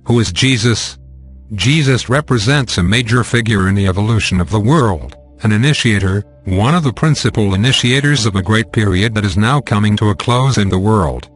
Who is Jesus? Jesus represents a major figure in the evolution of the world, an initiator, one of the principal initiators of a great period that is now coming to a close in the world.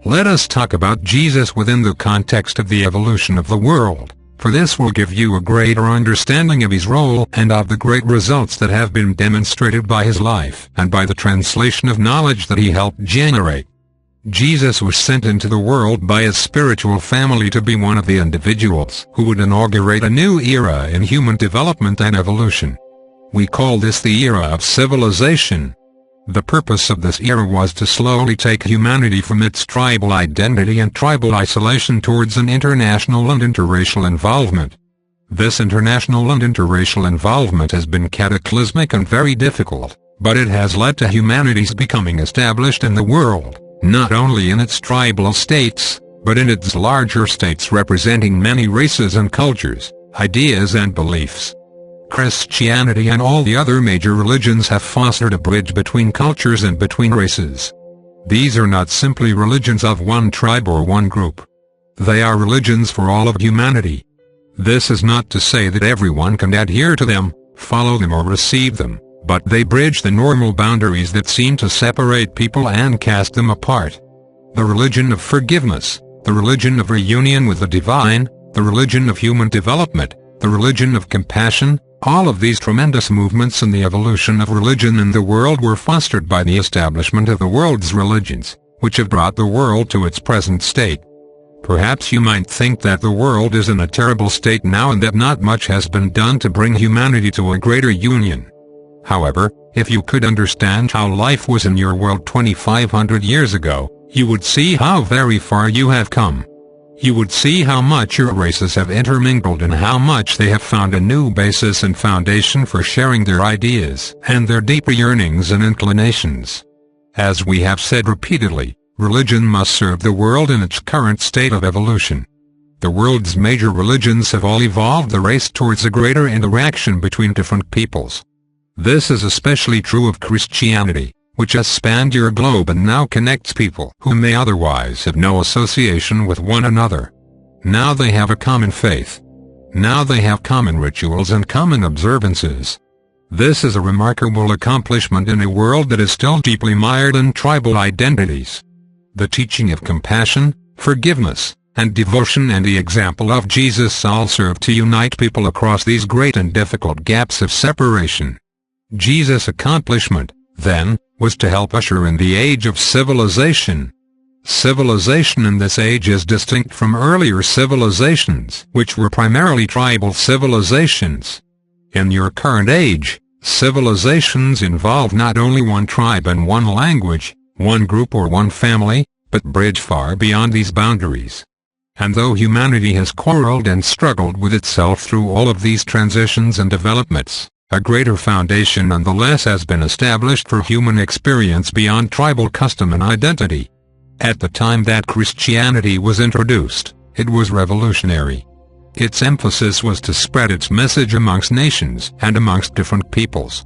Let us talk about Jesus within the context of the evolution of the world, for this will give you a greater understanding of his role and of the great results that have been demonstrated by his life and by the translation of knowledge that he helped generate. Jesus was sent into the world by his spiritual family to be one of the individuals who would inaugurate a new era in human development and evolution. We call this the era of civilization. The purpose of this era was to slowly take humanity from its tribal identity and tribal isolation towards an international and interracial involvement. This international and interracial involvement has been cataclysmic and very difficult, but it has led to humanity's becoming established in the world, not only in its tribal states, but in its larger states representing many races and cultures, ideas and beliefs. Christianity and all the other major religions have fostered a bridge between cultures and between races. These are not simply religions of one tribe or one group. They are religions for all of humanity. This is not to say that everyone can adhere to them, follow them or receive them, but they bridge the normal boundaries that seem to separate people and cast them apart. The religion of forgiveness, the religion of reunion with the divine, the religion of human development, the religion of compassion, all of these tremendous movements in the evolution of religion in the world were fostered by the establishment of the world's religions, which have brought the world to its present state. Perhaps you might think that the world is in a terrible state now and that not much has been done to bring humanity to a greater union. However, if you could understand how life was in your world 2,500 years ago, you would see how very far you have come. You would see how much your races have intermingled and how much they have found a new basis and foundation for sharing their ideas and their deeper yearnings and inclinations. As we have said repeatedly, religion must serve the world in its current state of evolution. The world's major religions have all evolved the race towards a greater interaction between different peoples. This is especially true of Christianity, which has spanned your globe and now connects people who may otherwise have no association with one another. Now they have a common faith. Now they have common rituals and common observances. This is a remarkable accomplishment in a world that is still deeply mired in tribal identities. The teaching of compassion, forgiveness, and devotion and the example of Jesus all serve to unite people across these great and difficult gaps of separation. Jesus' accomplishment, then, was to help usher in the age of civilization. Civilization in this age is distinct from earlier civilizations, which were primarily tribal civilizations. In your current age, civilizations involve not only one tribe and one language, one group or one family, but bridge far beyond these boundaries. And though humanity has quarreled and struggled with itself through all of these transitions and developments, a greater foundation nonetheless has been established for human experience beyond tribal custom and identity. At the time that Christianity was introduced, it was revolutionary. Its emphasis was to spread its message amongst nations and amongst different peoples.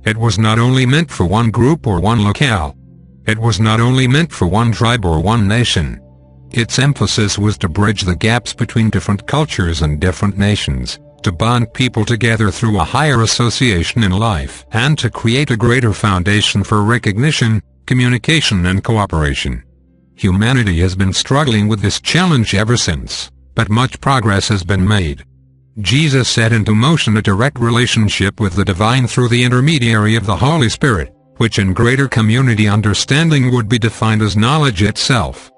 It was not only meant for one group or one locale. It was not only meant for one tribe or one nation. Its emphasis was to bridge the gaps between different cultures and different nations, to bond people together through a higher association in life, and to create a greater foundation for recognition, communication and cooperation. Humanity has been struggling with this challenge ever since, but much progress has been made. Jesus set into motion a direct relationship with the divine through the intermediary of the Holy Spirit, which in greater community understanding would be defined as knowledge itself.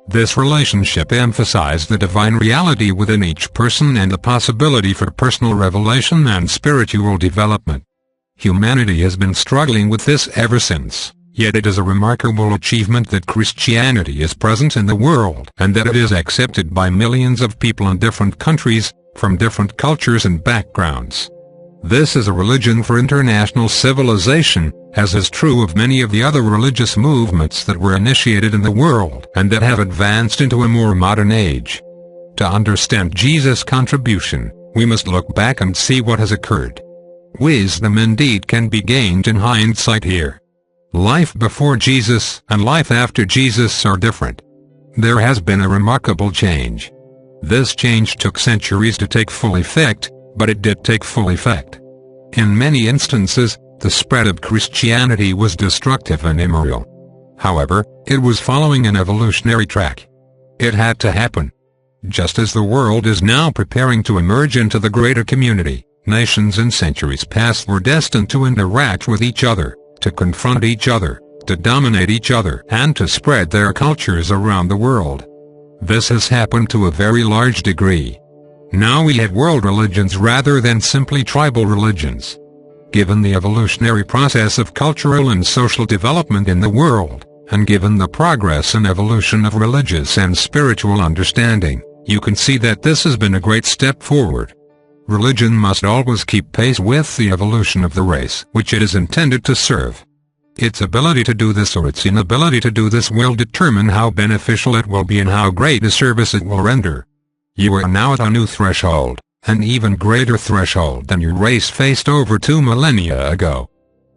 This relationship emphasized the divine reality within each person and the possibility for personal revelation and spiritual development. Humanity has been struggling with this ever since, yet it is a remarkable achievement that Christianity is present in the world and that it is accepted by millions of people in different countries, from different cultures and backgrounds. This is a religion for international civilization, as is true of many of the other religious movements that were initiated in the world and that have advanced into a more modern age. To understand Jesus' contribution, we must look back and see what has occurred. Wisdom indeed can be gained in hindsight here. Life before Jesus and life after Jesus are different. There has been a remarkable change. This change took centuries to take full effect, but it did take full effect. In many instances, the spread of Christianity was destructive and immoral. However, it was following an evolutionary track. It had to happen. Just as the world is now preparing to emerge into the greater community, nations in centuries past were destined to interact with each other, to confront each other, to dominate each other, and to spread their cultures around the world. This has happened to a very large degree. Now we have world religions rather than simply tribal religions. Given the evolutionary process of cultural and social development in the world, and given the progress and evolution of religious and spiritual understanding, you can see that this has been a great step forward. Religion must always keep pace with the evolution of the race which it is intended to serve. Its ability to do this or its inability to do this will determine how beneficial it will be and how great a service it will render. You are now at a new threshold, an even greater threshold than your race faced over 2 millennia ago.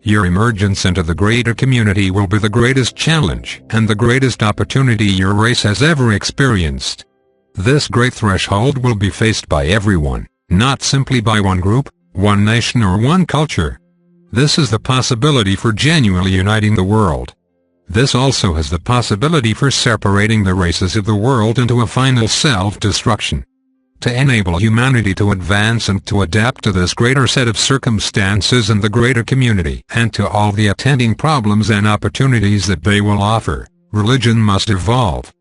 Your emergence into the greater community will be the greatest challenge and the greatest opportunity your race has ever experienced. This great threshold will be faced by everyone, not simply by one group, one nation or one culture. This is the possibility for genuinely uniting the world. This also has the possibility for separating the races of the world into a final self-destruction. To enable humanity to advance and to adapt to this greater set of circumstances and the greater community, and to all the attending problems and opportunities that they will offer, religion must evolve.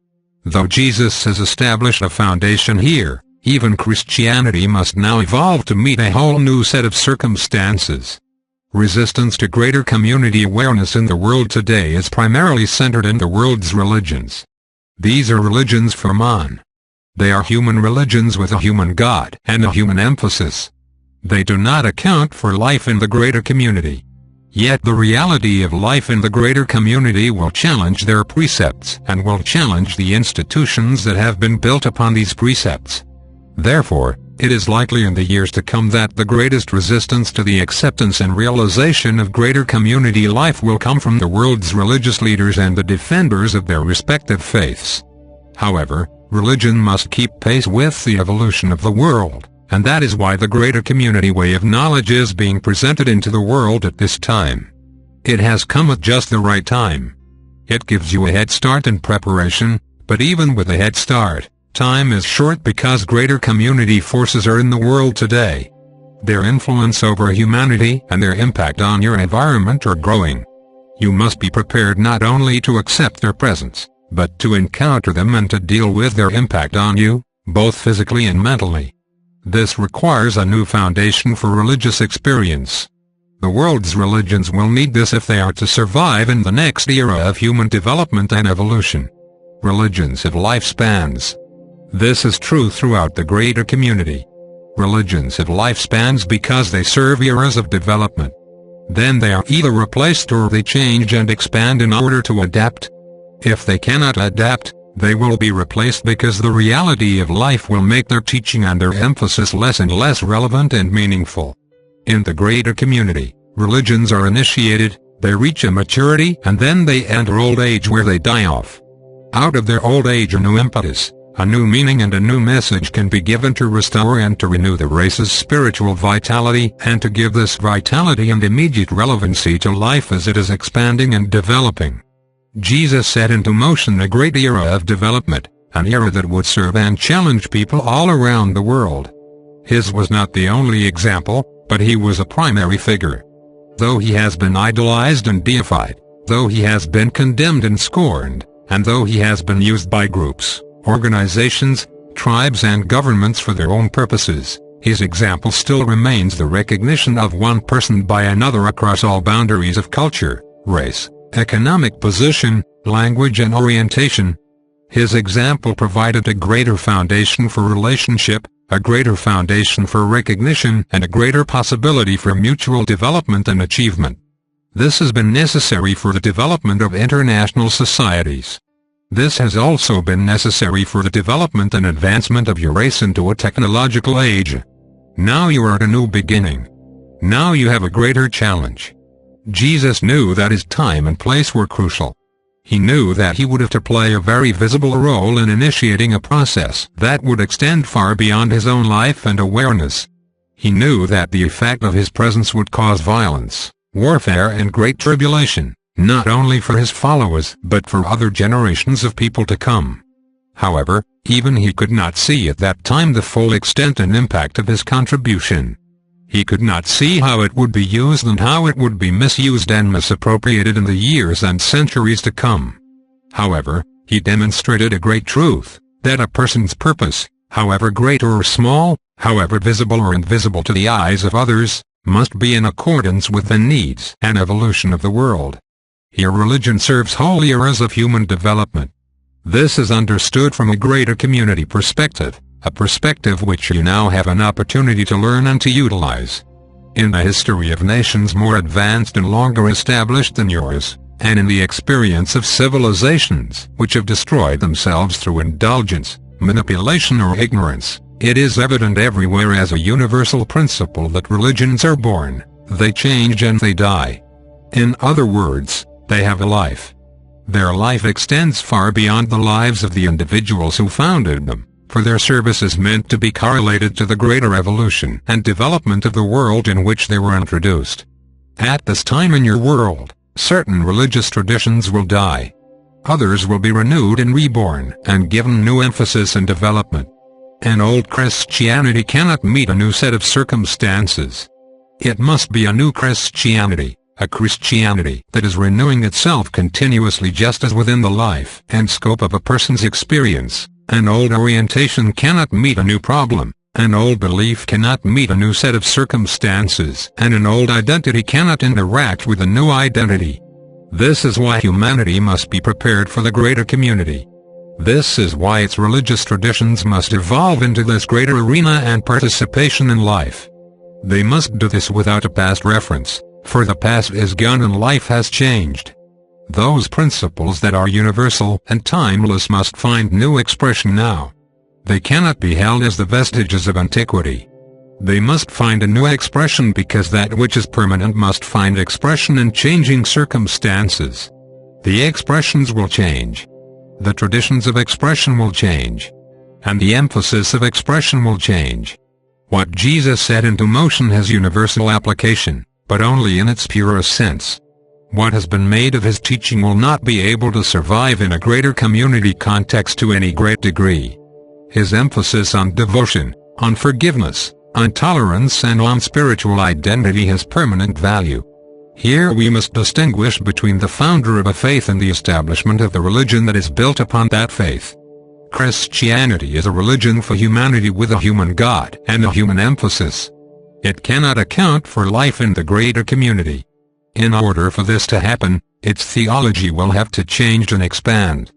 Though Jesus has established a foundation here, even Christianity must now evolve to meet a whole new set of circumstances. Resistance to greater community awareness in the world today is primarily centered in the world's religions. These are religions for man. They are human religions with a human God and a human emphasis. They do not account for life in the greater community. Yet the reality of life in the greater community will challenge their precepts and will challenge the institutions that have been built upon these precepts. Therefore, it is likely in the years to come that the greatest resistance to the acceptance and realization of greater community life will come from the world's religious leaders and the defenders of their respective faiths. However, religion must keep pace with the evolution of the world, and that is why the greater community way of knowledge is being presented into the world at this time. It has come at just the right time. It gives you a head start in preparation, but even with a head start, time is short because greater community forces are in the world today. Their influence over humanity and their impact on your environment are growing. You must be prepared not only to accept their presence, but to encounter them and to deal with their impact on you, both physically and mentally. This requires a new foundation for religious experience. The world's religions will need this if they are to survive in the next era of human development and evolution. Religions have lifespans. This is true throughout the greater community. Religions have lifespans because they serve eras of development. Then they are either replaced or they change and expand in order to adapt. If they cannot adapt, they will be replaced because the reality of life will make their teaching and their emphasis less and less relevant and meaningful. In the greater community, religions are initiated, they reach a maturity, and then they enter old age where they die off. Out of their old age a new impetus, a new meaning and a new message can be given to restore and to renew the race's spiritual vitality and to give this vitality and immediate relevancy to life as it is expanding and developing. Jesus set into motion a great era of development, an era that would serve and challenge people all around the world. His was not the only example, but he was a primary figure. Though he has been idolized and deified, though he has been condemned and scorned, and though he has been used by groups, organizations, tribes and governments for their own purposes, his example still remains the recognition of one person by another across all boundaries of culture, race, economic position, language and orientation. His example provided a greater foundation for relationship, a greater foundation for recognition and a greater possibility for mutual development and achievement. This has been necessary for the development of international societies. This has also been necessary for the development and advancement of your race into a technological age. Now you are at a new beginning. Now you have a greater challenge. Jesus knew that his time and place were crucial. He knew that he would have to play a very visible role in initiating a process that would extend far beyond his own life and awareness. He knew that the effect of his presence would cause violence, warfare and great tribulation, not only for his followers but for other generations of people to come. However, even he could not see at that time the full extent and impact of his contribution. He could not see how it would be used and how it would be misused and misappropriated in the years and centuries to come. However, he demonstrated a great truth, that a person's purpose, however great or small, however visible or invisible to the eyes of others, must be in accordance with the needs and evolution of the world. Here religion serves whole eras of human development. This is understood from a greater community perspective, a perspective which you now have an opportunity to learn and to utilize. In the history of nations more advanced and longer established than yours, and in the experience of civilizations which have destroyed themselves through indulgence, manipulation or ignorance, it is evident everywhere as a universal principle that religions are born, they change and they die. In other words, they have a life. Their life extends far beyond the lives of the individuals who founded them, for their service is meant to be correlated to the greater evolution and development of the world in which they were introduced. At this time in your world, certain religious traditions will die. Others will be renewed and reborn and given new emphasis and development. An old Christianity cannot meet a new set of circumstances. It must be a new Christianity, a Christianity that is renewing itself continuously just as within the life and scope of a person's experience. An old orientation cannot meet a new problem, an old belief cannot meet a new set of circumstances, and an old identity cannot interact with a new identity. This is why humanity must be prepared for the greater community. This is why its religious traditions must evolve into this greater arena and participation in life. They must do this without a past reference, for the past is gone and life has changed. Those principles that are universal and timeless must find new expression now. They cannot be held as the vestiges of antiquity. They must find a new expression because that which is permanent must find expression in changing circumstances. The expressions will change. The traditions of expression will change. And the emphasis of expression will change. What Jesus set into motion has universal application, but only in its purest sense. What has been made of his teaching will not be able to survive in a greater community context to any great degree. His emphasis on devotion, on forgiveness, on tolerance and on spiritual identity has permanent value. Here we must distinguish between the founder of a faith and the establishment of the religion that is built upon that faith. Christianity is a religion for humanity with a human God and a human emphasis. It cannot account for life in the greater community. In order for this to happen, its theology will have to change and expand.